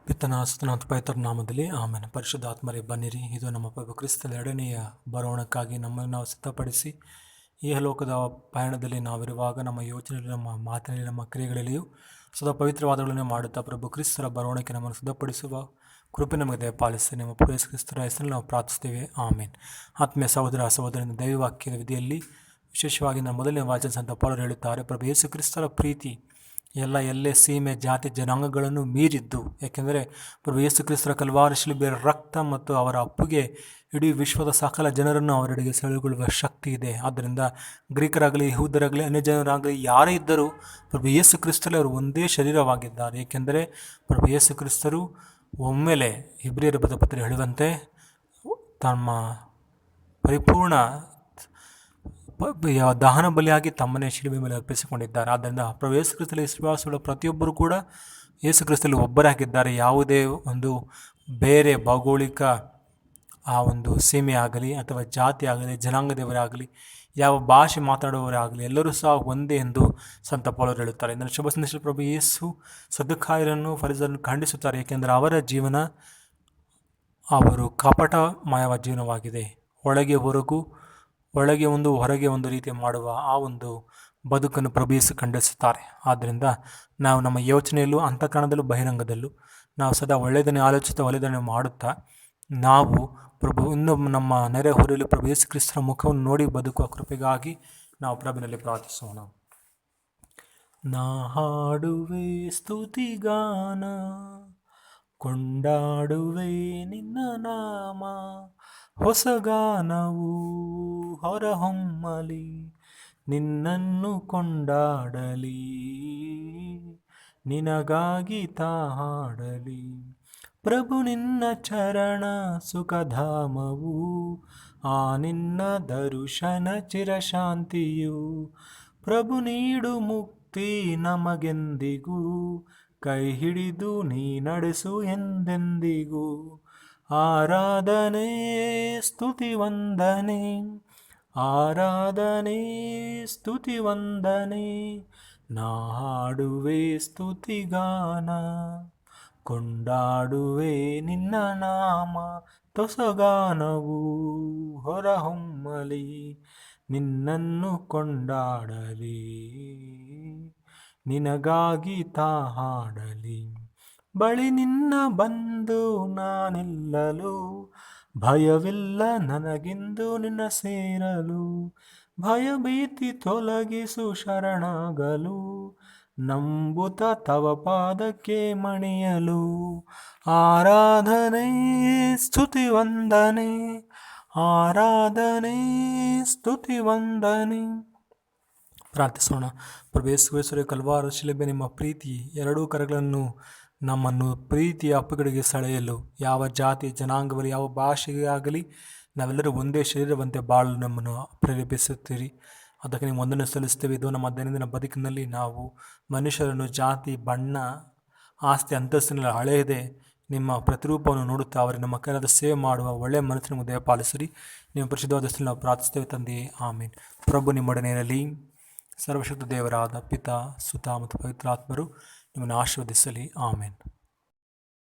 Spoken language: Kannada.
ಪಿತನ ಸುತನ ಪವಿತ್ರ ನಾಮದಲ್ಲಿ ಆಮೇಲೆ ಪರಿಶುದ್ಧಾತ್ಮರೇ ಬನ್ನಿರಿ. ಇದು ನಮ್ಮ ಪ್ರಭು ಕ್ರಿಸ್ತನ ಎರಡನೆಯ ಬರೋಣಕ್ಕಾಗಿ ನಮ್ಮನ್ನು ನಾವು ಸಿದ್ಧಪಡಿಸಿ ಈ ಲೋಕದ ಪಯಣದಲ್ಲಿ ನಾವಿರುವಾಗ ನಮ್ಮ ಯೋಚನೆಯಲ್ಲಿ, ನಮ್ಮ ಮಾತಿನಲ್ಲಿ, ನಮ್ಮ ಕ್ರಿಯೆಗಳಲ್ಲಿಯೂ ಸದಾ ಪವಿತ್ರವಾದಗಳನ್ನು ಮಾಡುತ್ತಾ ಪ್ರಭು ಕ್ರಿಸ್ತರ ಬರೋಣಕ್ಕೆ ನಮ್ಮನ್ನು ಸಿದ್ಧಪಡಿಸುವ ಕೃಪೆ ನಮಗೆ ದಯಪಾಲಿಸಿ ನಿಮ್ಮ ಪ್ರಭು ಕ್ರಿಸ್ತರ ಹೆಸರಲ್ಲಿ ನಾವು ಪ್ರಾರ್ಥಿಸ್ತೇವೆ. ಆಮೇನ್. ಆತ್ಮೀಯ ಸಹೋದರ ಸಹೋದರನ ದೈವವಾಕ್ಯದ ವಿಧಿಯಲ್ಲಿ ವಿಶೇಷವಾಗಿ ನಮ್ಮ ಮೊದಲನೇ ವಾಚನ ಸಂತ ಪೌಲರು ಹೇಳುತ್ತಾರೆ, ಪ್ರಭು ಯೇಸು ಕ್ರಿಸ್ತರ ಪ್ರೀತಿ ಎಲ್ಲೇ ಸೀಮೆ ಜಾತಿ ಜನಾಂಗಗಳನ್ನು ಮೀರಿದ್ದು. ಏಕೆಂದರೆ ಪ್ರಭು ಯೇಸು ಕ್ರಿಸ್ತರ ಕಲ್ವಾರಿ ಶಿಲುಬೆಯ ರಕ್ತ ಮತ್ತು ಅವರ ಅಪ್ಪುಗೆ ಇಡೀ ವಿಶ್ವದ ಸಕಲ ಜನರನ್ನು ಅವರೆಡೆಗೆ ಸೆಳೆಗೊಳ್ಳುವ ಶಕ್ತಿ ಇದೆ. ಆದ್ದರಿಂದ ಗ್ರೀಕರಾಗಲಿ, ಯಹೂದರಾಗಲಿ, ಅನ್ಯಜನರಾಗಲಿ ಯಾರೇ ಇದ್ದರೂ ಪ್ರಭು ಯೇಸು ಕ್ರಿಸ್ತರಲ್ಲಿ ಅವರು ಒಂದೇ ಶರೀರವಾಗಿದ್ದಾರೆ. ಏಕೆಂದರೆ ಪ್ರಭು ಯೇಸು ಕ್ರಿಸ್ತರು ಒಮ್ಮೆಲೆ ಇಬ್ರಿಯರ ಪತ್ರ ಹೇಳುವಂತೆ ತಮ್ಮ ಪರಿಪೂರ್ಣ ದಹನ ಬಲಿಯಾಗಿ ತಮ್ಮನೇ ಶಿಲುಬೆ ಮೇಲೆ ಅರ್ಪಿಸಿಕೊಂಡಿದ್ದಾರೆ. ಆದ್ದರಿಂದ ಪ್ರಭು ಯೇಸು ಕ್ರಿಸ್ತಲ್ಲಿ ವಿಶ್ವಾಸವುಳ್ಳ ಪ್ರತಿಯೊಬ್ಬರು ಕೂಡ ಯೇಸು ಕ್ರಿಸ್ತಲ್ಲಿ ಒಬ್ಬರಾಗಿದ್ದಾರೆ. ಯಾವುದೇ ಒಂದು ಬೇರೆ ಭೌಗೋಳಿಕ ಆ ಒಂದು ಸೀಮೆ ಆಗಲಿ ಅಥವಾ ಜಾತಿ ಆಗಲಿ, ಜನಾಂಗದವರಾಗಲಿ, ಯಾವ ಭಾಷೆ ಮಾತನಾಡುವವರಾಗಲಿ ಎಲ್ಲರೂ ಸಹ ಒಂದೇ ಎಂದು ಸಂತ ಪೌಲರು ಹೇಳುತ್ತಾರೆ. ಇದನ್ನು ಶುಭ ಸಂದೇಶ ಪ್ರಭು ಯೇಸು ಸದ್ದುಕಾಯರನ್ನು ಫರಿಸರನ್ನು ಖಂಡಿಸುತ್ತಾರೆ. ಏಕೆಂದರೆ ಅವರ ಜೀವನ ಅವರು ಕಪಟಮಯವಾದ ಜೀವನವಾಗಿದೆ. ಒಳಗೆ ಒಂದು ಹೊರಗೆ ಒಂದು ರೀತಿ ಮಾಡುವ ಆ ಒಂದು ಬದುಕನ್ನು ಪ್ರಭು ಯೇಸು ಖಂಡಿಸುತ್ತಾರೆ. ಆದ್ದರಿಂದ ನಾವು ನಮ್ಮ ಯೋಚನೆಯಲ್ಲೂ, ಅಂತಃಕರಣದಲ್ಲೂ, ಬಹಿರಂಗದಲ್ಲೂ ನಾವು ಸದಾ ಒಳ್ಳೆಯದನ್ನೇ ಆಲೋಚಿಸುತ್ತಾ ಒಳ್ಳೆಯದನ್ನೇ ಮಾಡುತ್ತಾ ನಾವು ಇನ್ನು ನಮ್ಮ ನೆರೆಹೊರೆಯಲ್ಲಿ ಪ್ರಭು ಯೇಸು ಕ್ರಿಸ್ತರ ಮುಖವನ್ನು ನೋಡಿ ಬದುಕುವ ಕೃಪೆಗಾಗಿ ನಾವು ಪ್ರಭುವಿನಲ್ಲಿ ಪ್ರಾರ್ಥಿಸೋಣ. ನಾ ಹಾಡುವೆ ಸ್ತುತಿಗಾನ, ಕೊಂಡಾಡುವೆ ನಿನ್ನ ನಾಮ, ಹೊಸಗಾನವು ಹೊರಹೊಮ್ಮಲಿ, ನಿನ್ನನ್ನು ಕೊಂಡಾಡಲಿ, ನಿನಗಾಗಿ ಹಾಡಲಿ. ಪ್ರಭು ನಿನ್ನ ಚರಣ ಸುಖಧಾಮವು, ಆ ನಿನ್ನ ದರ್ಶನ ಚಿರಶಾಂತಿಯು. ಪ್ರಭು ನೀಡು ಮುಕ್ತಿ ನಮಗೆಂದಿಗೂ, ಕೈ ಹಿಡಿದು ನೀ ನಡೆಸು ಎಂದೆಂದಿಗೂ. ಆರಾಧನೆ ಸ್ತುತಿ ವಂದನೆ, ಆರಾಧನೆ ಸ್ತುತಿ ವಂದನೆ, ನಾ ಹಾಡುವೆ ಸ್ತುತಿಗಾನ, ಕೊಂಡಾಡುವೆ ನಿನ್ನ ನಾಮ, ಹೊಸಗಾನವು ಹೊರಹೊಮ್ಮಲಿ, ನಿನ್ನನ್ನು ಕೊಂಡಾಡಲಿ, ನಿನಗಾಗಿ ಹಾಡಲಿ. ಬಳಿ ನಿನ್ನ ಬಂದು ನಾನಿಲ್ಲಲು, ಭಯವಿಲ್ಲ ನನಗಿಂದು ನಿನ್ನ ಸೇರಲು. ಭಯಭೀತಿ ತೊಲಗಿಸು ಶರಣಾಗಲು, ನಂಬುತ್ತ ತವ ಪಾದಕ್ಕೆ ಮಣಿಯಲು. ಆರಾಧನೆ ಸ್ತುತಿ ವಂದನೆ, ಆರಾಧನೆ ಸ್ತುತಿ ವಂದನೆ. ಪ್ರಾರ್ಥಿಸೋಣ. ಪ್ರಭು ಯೇಸು ಕಲ್ವಾರ ಶಿಲುಬೆ ನಿಮ್ಮ ಪ್ರೀತಿ ಎರಡೂ ಕರಗಳನ್ನು ನಮ್ಮನ್ನು ಪ್ರೀತಿಯ ಅಪ್ಪುಗಳಿಗೆ ಸೆಳೆಯಲು, ಯಾವ ಜಾತಿ ಜನಾಂಗವಲ್ಲಿ ಯಾವ ಭಾಷೆಗೆ ಆಗಲಿ ನಾವೆಲ್ಲರೂ ಒಂದೇ ಶರೀರವಂತೆ ಬಾಳಲು ನಮ್ಮನ್ನು ಪ್ರೇರೇಪಿಸುತ್ತೀರಿ. ಅದಕ್ಕೆ ನೀವು ವಂದನೆ ಸಲ್ಲಿಸ್ತೇವೆ. ಇದು ನಮ್ಮ ದೈನಂದಿನ ಬದುಕಿನಲ್ಲಿ ನಾವು ಮನುಷ್ಯರನ್ನು ಜಾತಿ, ಬಣ್ಣ, ಆಸ್ತಿ, ಅಂತಸ್ತಿನಲ್ಲಿ ಹಳೆಯದೆ ನಿಮ್ಮ ಪ್ರತಿರೂಪವನ್ನು ನೋಡುತ್ತಾ ಅವರಿಗೆ ನಮ್ಮ ಕೈಲಾದ ಸೇವೆ ಮಾಡುವ ಒಳ್ಳೆಯ ಮನಸ್ಸನ್ನು ನಮಗೆ ದಯಪಾಲಿಸಿರಿ. ನಿಮ್ಮ ಪರಿಶುದ್ಧವಾದ ಹೆಸರಲ್ಲಿ ನಾವು ಪ್ರಾರ್ಥಿಸ್ತೇವೆ ತಂದೆಯೇ, ಆಮೇನ್. ಪ್ರಭು ನಿಮ್ಮೊಡನೆ ಇರಲಿ. ಸರ್ವಶಕ್ತ ದೇವರಾದ ಪಿತಾ, ಸುತ ಮತ್ತು ಪವಿತ್ರಾತ್ಮರು ನಿಮ್ಮನ್ನು ಆಶೀರ್ವದಿಸಲಿ. ಆಮೇನ್.